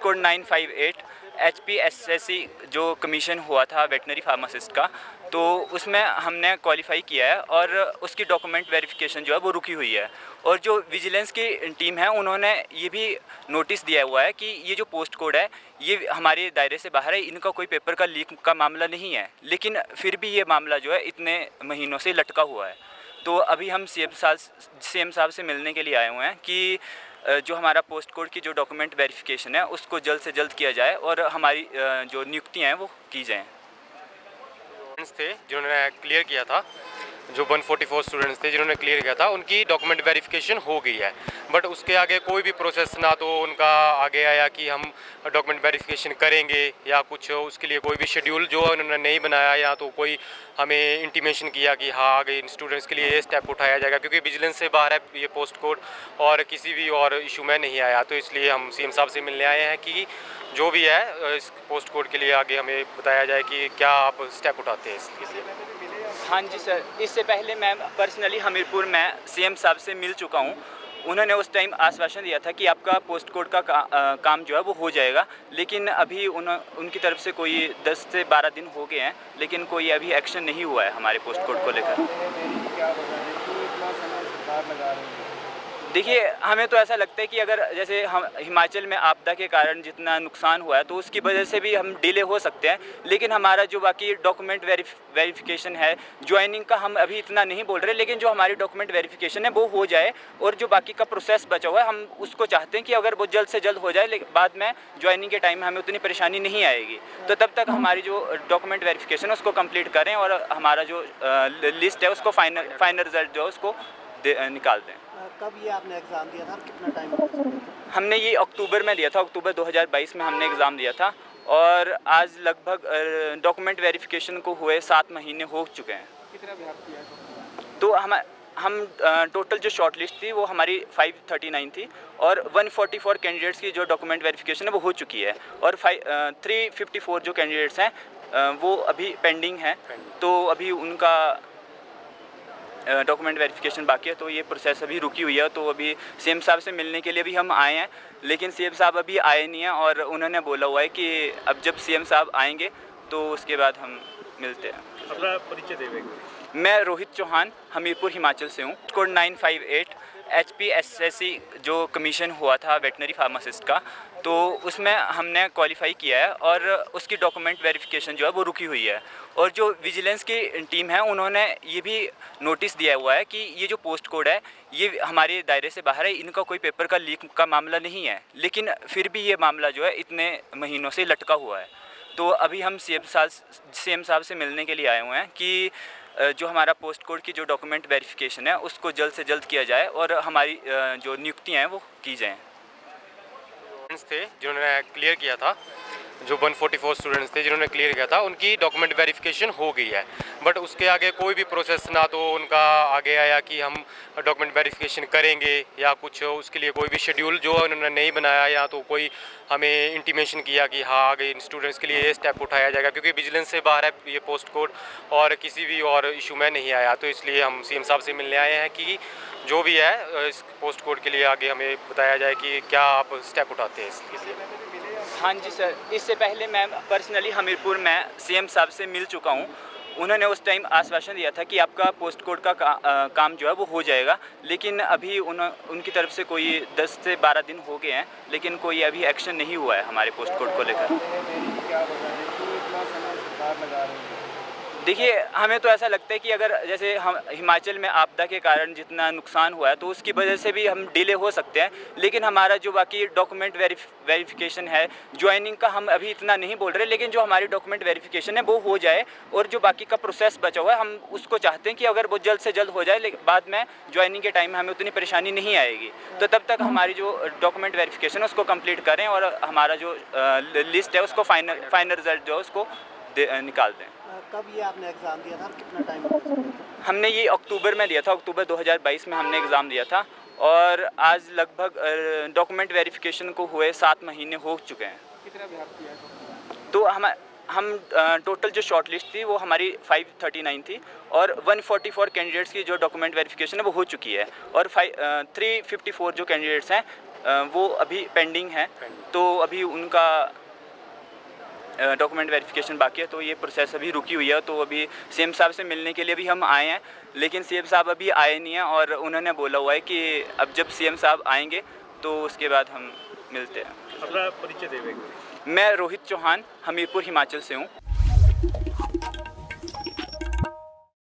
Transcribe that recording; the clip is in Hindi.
कोड 958 HPSSC जो कमीशन हुआ था वेटनरी फार्मासिस्ट का, तो उसमें हमने क्वालिफाई किया है और उसकी डॉक्यूमेंट वेरिफिकेशन जो है वो रुकी हुई है। और जो विजिलेंस की टीम है उन्होंने ये भी नोटिस दिया हुआ है कि ये जो पोस्ट कोड है ये हमारे दायरे से बाहर है, इनका कोई पेपर का लीक का मामला नहीं है, लेकिन फिर भी ये मामला जो है इतने महीनों से लटका हुआ है। तो अभी हम सीएम साहब से मिलने के लिए आए हुए हैं कि जो हमारा पोस्ट कोड की जो डॉक्यूमेंट वेरिफिकेशन है उसको जल्द से जल्द किया जाए और हमारी जो नियुक्तियाँ हैं वो की जाएँ। थे जिन्होंने क्लियर किया था, जो 144 स्टूडेंट्स थे जिन्होंने क्लियर किया था, उनकी डॉक्यूमेंट वेरिफिकेशन हो गई है। बट उसके आगे कोई भी प्रोसेस ना तो उनका आगे आया कि हम डॉक्यूमेंट वेरिफिकेशन करेंगे या कुछ उसके लिए कोई भी शेड्यूल जो उन्होंने नहीं बनाया, या तो कोई हमें इंटीमेशन किया कि हाँ आगे इन स्टूडेंट्स के लिए ये स्टेप उठाया जाएगा, क्योंकि विजिलेंस से बाहर है ये पोस्ट कोड और किसी भी और इशू में नहीं आया। तो इसलिए हम सीएम साहब से मिलने आए हैं कि जो भी है इस पोस्ट कोड के लिए आगे हमें बताया जाए कि क्या आप स्टेप उठाते हैं इसके लिए। हाँ जी सर, इससे पहले मैं पर्सनली हमीरपुर में सीएम साहब से मिल चुका हूँ। उन्होंने उस टाइम आश्वासन दिया था कि आपका पोस्ट कोड का काम जो है वो हो जाएगा, लेकिन अभी उनकी तरफ से कोई 10 से 12 दिन हो गए हैं, लेकिन कोई अभी एक्शन नहीं हुआ है हमारे पोस्ट कोड को लेकर। देखिए, हमें तो ऐसा लगता है कि अगर जैसे हम हिमाचल में आपदा के कारण जितना नुकसान हुआ है तो उसकी वजह से भी हम डिले हो सकते हैं, लेकिन हमारा जो बाकी डॉक्यूमेंट वेरिफिकेशन है, ज्वाइनिंग का हम अभी इतना नहीं बोल रहे, लेकिन जो हमारी डॉक्यूमेंट वेरिफिकेशन है वो हो जाए और जो बाकी का प्रोसेस बचा हुआ है हम उसको चाहते हैं कि अगर वो जल्द से जल्द हो जाए, लेकिन बाद में ज्वाइनिंग के टाइम में हमें उतनी परेशानी नहीं आएगी। तो तब तक हमारी जो डॉक्यूमेंट वेरिफिकेशन है उसको कंप्लीट करें और हमारा जो लिस्ट है उसको फाइनल रिजल्ट जो है उसको निकाल दें। कब ये आपने एग्ज़ाम दिया था, कितना टाइम हो गया? हमने ये अक्टूबर में दिया था, अक्टूबर 2022 में हमने एग्ज़ाम दिया था और आज लगभग डॉक्यूमेंट वेरिफिकेशन को हुए 7 महीने हो चुके हैं। कितना अभ्यास किया है? तो हम टोटल जो शॉर्ट लिस्ट थी वो हमारी 539 थी और 144 कैंडिडेट्स की जो डॉक्यूमेंट वेरिफिकेशन है वो हो चुकी है और 354 जो कैंडिडेट्स हैं वो अभी पेंडिंग हैं। तो अभी उनका डॉक्यूमेंट वेरिफिकेशन बाकी है, तो ये प्रोसेस अभी रुकी हुई है। तो अभी सीएम साहब से मिलने के लिए भी हम आए हैं, लेकिन सीएम साहब अभी आए नहीं हैं और उन्होंने बोला हुआ है कि अब जब सीएम साहब आएंगे तो उसके बाद हम मिलते हैं। अपना परिचय देंगे। मैं रोहित चौहान हमीरपुर हिमाचल से हूँ। कोड 958 HPSSC जो कमीशन हुआ था वेटनरी फार्मासिस्ट का, तो उसमें हमने क्वालिफाई किया है और उसकी डॉक्यूमेंट वेरिफिकेशन जो है वो रुकी हुई है। और जो विजिलेंस की टीम है उन्होंने ये भी नोटिस दिया हुआ है कि ये जो पोस्ट कोड है ये हमारे दायरे से बाहर है, इनका कोई पेपर का लीक का मामला नहीं है, लेकिन फिर भी ये मामला जो है इतने महीनों से लटका हुआ है। तो अभी हम सीएम साहब से मिलने के लिए आए हुए हैं कि जो हमारा पोस्ट कोड की जो डॉक्यूमेंट वेरिफिकेशन है उसको जल्द से जल्द किया जाए और हमारी जो नियुक्तियाँ हैं वो की जाएँ। थे जिन्होंने क्लियर किया था, जो 144 स्टूडेंट्स थे जिन्होंने क्लियर किया था, उनकी डॉक्यूमेंट वेरिफिकेशन हो गई है। बट उसके आगे कोई भी प्रोसेस ना तो उनका आगे आया कि हम डॉक्यूमेंट वेरिफिकेशन करेंगे या कुछ उसके लिए कोई भी शेड्यूल जो उन्होंने नहीं बनाया, या तो कोई हमें इंटीमेशन किया कि हाँ आगे इन स्टूडेंट्स के लिए ये स्टेप उठाया जाएगा, क्योंकि विजिलेंस से बाहर है ये पोस्ट कोड और किसी भी और इशू में नहीं आया। तो इसलिए हम सीएम साहब से मिलने आए हैं कि जो भी है इस पोस्ट कोड के लिए आगे हमें बताया जाए कि क्या आप स्टेप उठाते हैं इसके लिए। हाँ जी सर, इससे पहले मैं पर्सनली हमीरपुर में सीएम साहब से मिल चुका हूँ। उन्होंने उस टाइम आश्वासन दिया था कि आपका पोस्ट कोड का काम जो है वो हो जाएगा, लेकिन अभी उनकी तरफ से कोई 10 से 12 दिन हो गए हैं, लेकिन कोई अभी एक्शन नहीं हुआ है हमारे पोस्ट कोड को लेकर। देखिए, हमें तो ऐसा लगता है कि अगर जैसे हम हिमाचल में आपदा के कारण जितना नुकसान हुआ है तो उसकी वजह से भी हम डिले हो सकते हैं, लेकिन हमारा जो बाकी डॉक्यूमेंट वेरिफिकेशन है, ज्वाइनिंग का हम अभी इतना नहीं बोल रहे, लेकिन जो हमारी डॉक्यूमेंट वेरिफिकेशन है वो हो जाए और जो बाकी का प्रोसेस बचा हुआ है हम उसको चाहते हैं कि अगर वो जल्द से जल्द हो जाए, लेकिन बाद में ज्वाइनिंग के टाइम में हमें उतनी परेशानी नहीं आएगी। तो तब तक हमारी जो डॉक्यूमेंट वेरिफिकेशन है उसको कंप्लीट करें और हमारा जो लिस्ट है उसको फाइनल रिजल्ट जो है उसको निकाल दें। कब ये आपने एग्ज़ाम दिया था, कितना टाइम हो गया? हमने ये अक्टूबर में दिया था, अक्टूबर 2022 में हमने एग्ज़ाम दिया था और आज लगभग डॉक्यूमेंट वेरिफिकेशन को हुए 7 महीने हो चुके हैं। कितना अभ्यास किया है? तो हम टोटल जो शॉर्ट लिस्ट थी वो हमारी 539 थी और 144 कैंडिडेट्स की जो डॉक्यूमेंट वेरिफिकेशन है वो हो चुकी है और 354 जो कैंडिडेट्स हैं वो अभी पेंडिंग है, तो अभी उनका डॉक्यूमेंट वेरिफिकेशन बाकी है, तो ये प्रोसेस अभी रुकी हुई है। तो अभी सीएम साहब से मिलने के लिए भी हम आए हैं, लेकिन सीएम साहब अभी आए नहीं हैं और उन्होंने बोला हुआ है कि अब जब सीएम साहब आएंगे तो उसके बाद हम मिलते हैं। अपना परिचय देवे। मैं रोहित चौहान हमीरपुर हिमाचल से हूँ।